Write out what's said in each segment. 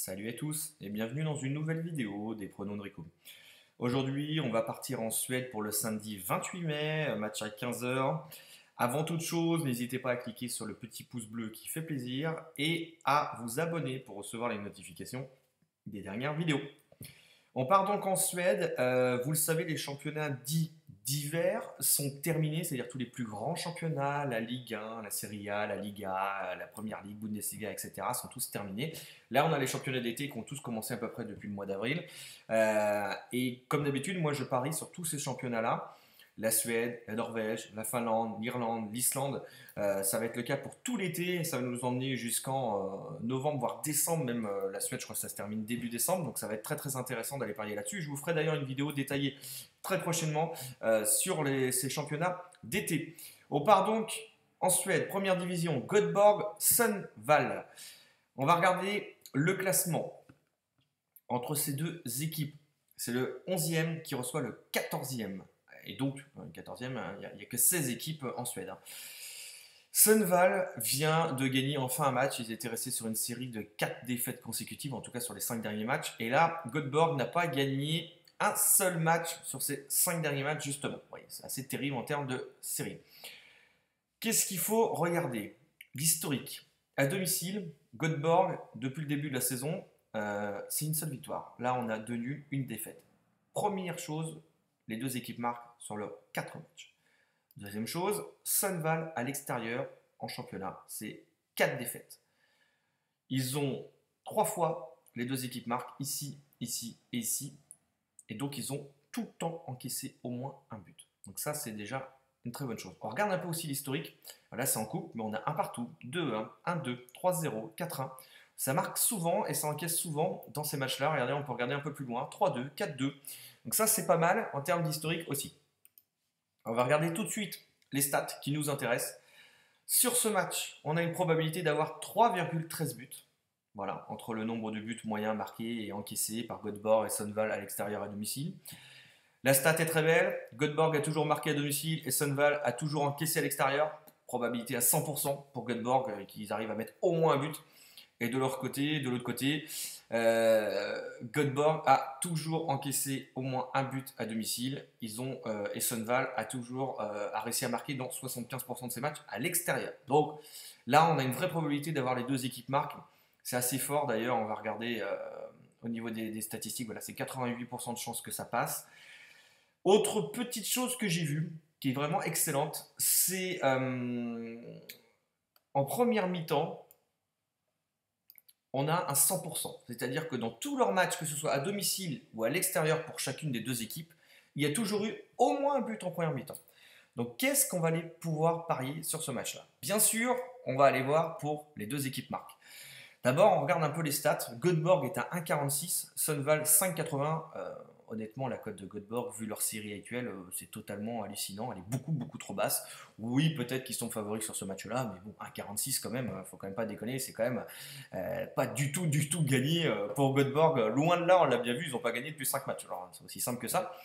Salut à tous et bienvenue dans une nouvelle vidéo des pronos de Rico. Aujourd'hui, on va partir en Suède pour le samedi 28 mai, match à 15 heures. Avant toute chose, n'hésitez pas à cliquer sur le petit pouce bleu qui fait plaisir et à vous abonner pour recevoir les notifications des dernières vidéos. On part donc en Suède. Vous le savez, les championnats dits d'hiver sont terminés, c'est-à-dire tous les plus grands championnats, la Ligue 1, la Serie A, la Liga, la Première Ligue, Bundesliga, etc. sont tous terminés. Là, on a les championnats d'été qui ont tous commencé à peu près depuis le mois d'avril. Et comme d'habitude, moi, je parie sur tous ces championnats-là. La Suède, la Norvège, la Finlande, l'Irlande, l'Islande. Ça va être le cas pour tout l'été. Ça va nous emmener jusqu'en novembre, voire décembre. Même la Suède, je crois que ça se termine début décembre. Donc ça va être très très intéressant d'aller parier là-dessus. Je vous ferai d'ailleurs une vidéo détaillée très prochainement sur ces championnats d'été. On part donc en Suède, première division, Göteborg, Sundsvall. On va regarder le classement entre ces deux équipes. C'est le 11e qui reçoit le 14e. Et donc, le 14e, il n'y a que 16 équipes en Suède. Sundsvall vient de gagner enfin un match. Ils étaient restés sur une série de 4 défaites consécutives, en tout cas sur les 5 derniers matchs. Et là, Göteborg n'a pas gagné un seul match sur ces 5 derniers matchs, justement. Oui, c'est assez terrible en termes de série. Qu'est-ce qu'il faut regarder? L'historique. À domicile, Göteborg, depuis le début de la saison, c'est une seule victoire. Là, on a 2 nuls, une défaite. Première chose, les deux équipes marquent sur leurs 4 matchs. Deuxième chose, Sundsvall à l'extérieur en championnat, c'est 4 défaites. Ils ont 3 fois, les deux équipes marquent ici, ici et ici. Et donc, ils ont tout le temps encaissé au moins un but. Donc ça, c'est déjà une très bonne chose. On regarde un peu aussi l'historique. Là, c'est en coupe, mais on a un partout, 2-1, 1-2, 3-0, 4-1. Ça marque souvent et ça encaisse souvent dans ces matchs-là. Regardez, on peut regarder un peu plus loin. 3-2, 4-2. Donc ça, c'est pas mal en termes d'historique aussi. On va regarder tout de suite les stats qui nous intéressent. Sur ce match, on a une probabilité d'avoir 3,13 buts. Voilà, entre le nombre de buts moyens marqués et encaissés par Göteborg et Sundsvall à l'extérieur à domicile. La stat est très belle. Göteborg a toujours marqué à domicile et Sundsvall a toujours encaissé à l'extérieur. Probabilité à 100% pour Göteborg qu'ils arrivent à mettre au moins un but. Et de l'autre côté, Göteborg a toujours encaissé au moins un but à domicile. Et Sundsvall a réussi à marquer dans 75% de ses matchs à l'extérieur. Donc là, on a une vraie probabilité d'avoir les deux équipes marquent. C'est assez fort d'ailleurs. On va regarder au niveau des statistiques. Voilà, c'est 88% de chances que ça passe. Autre petite chose que j'ai vue, qui est vraiment excellente, c'est en première mi-temps, on a un 100%. C'est-à-dire que dans tous leurs matchs, que ce soit à domicile ou à l'extérieur pour chacune des deux équipes, il y a toujours eu au moins un but en première mi-temps. Donc qu'est-ce qu'on va aller pouvoir parier sur ce match-là? Bien sûr, on va aller voir pour les deux équipes marques. D'abord, on regarde un peu les stats. Göteborg est à 1,46, Sundsvall 5,80. Honnêtement, la cote de Göteborg, vu leur série actuelle, c'est totalement hallucinant. Elle est beaucoup, beaucoup trop basse. Oui, peut-être qu'ils sont favoris sur ce match-là, mais bon, 1,46 quand même, faut quand même pas déconner. C'est quand même pas du tout gagné pour Göteborg. Loin de là, on l'a bien vu, ils n'ont pas gagné depuis 5 matchs. Alors, c'est aussi simple que ça.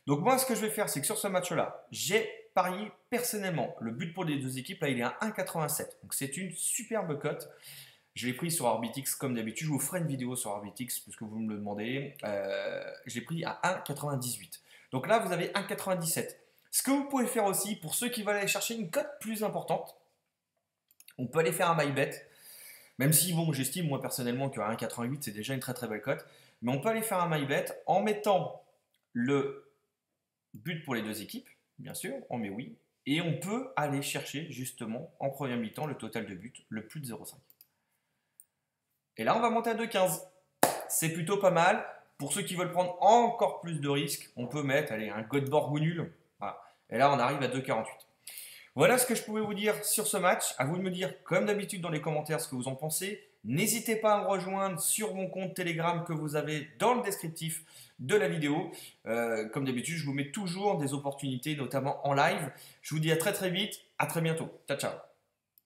Donc moi, ce que je vais faire, c'est que sur ce match-là, j'ai parié personnellement. Le but pour les deux équipes, là, il est à 1,87. Donc c'est une superbe cote. Je l'ai pris sur Orbitix comme d'habitude. Je vous ferai une vidéo sur Orbitix puisque vous me le demandez. Je l'ai pris à 1,98. Donc là, vous avez 1,97. Ce que vous pouvez faire aussi, pour ceux qui veulent aller chercher une cote plus importante, on peut aller faire un MyBet. Même si, bon, j'estime moi personnellement qu'à 1,88, c'est déjà une très très belle cote. Mais on peut aller faire un MyBet en mettant le but pour les deux équipes, bien sûr, on met oui. Et on peut aller chercher justement en première mi-temps le total de buts, le plus de 0,5. Et là, on va monter à 2,15. C'est plutôt pas mal. Pour ceux qui veulent prendre encore plus de risques, on peut mettre un Göteborg ou nul. Voilà. Et là, on arrive à 2,48. Voilà ce que je pouvais vous dire sur ce match. À vous de me dire, comme d'habitude, dans les commentaires ce que vous en pensez. N'hésitez pas à me rejoindre sur mon compte Telegram que vous avez dans le descriptif de la vidéo. Comme d'habitude, je vous mets toujours des opportunités, notamment en live. Je vous dis à très très vite. À très bientôt. Ciao, ciao.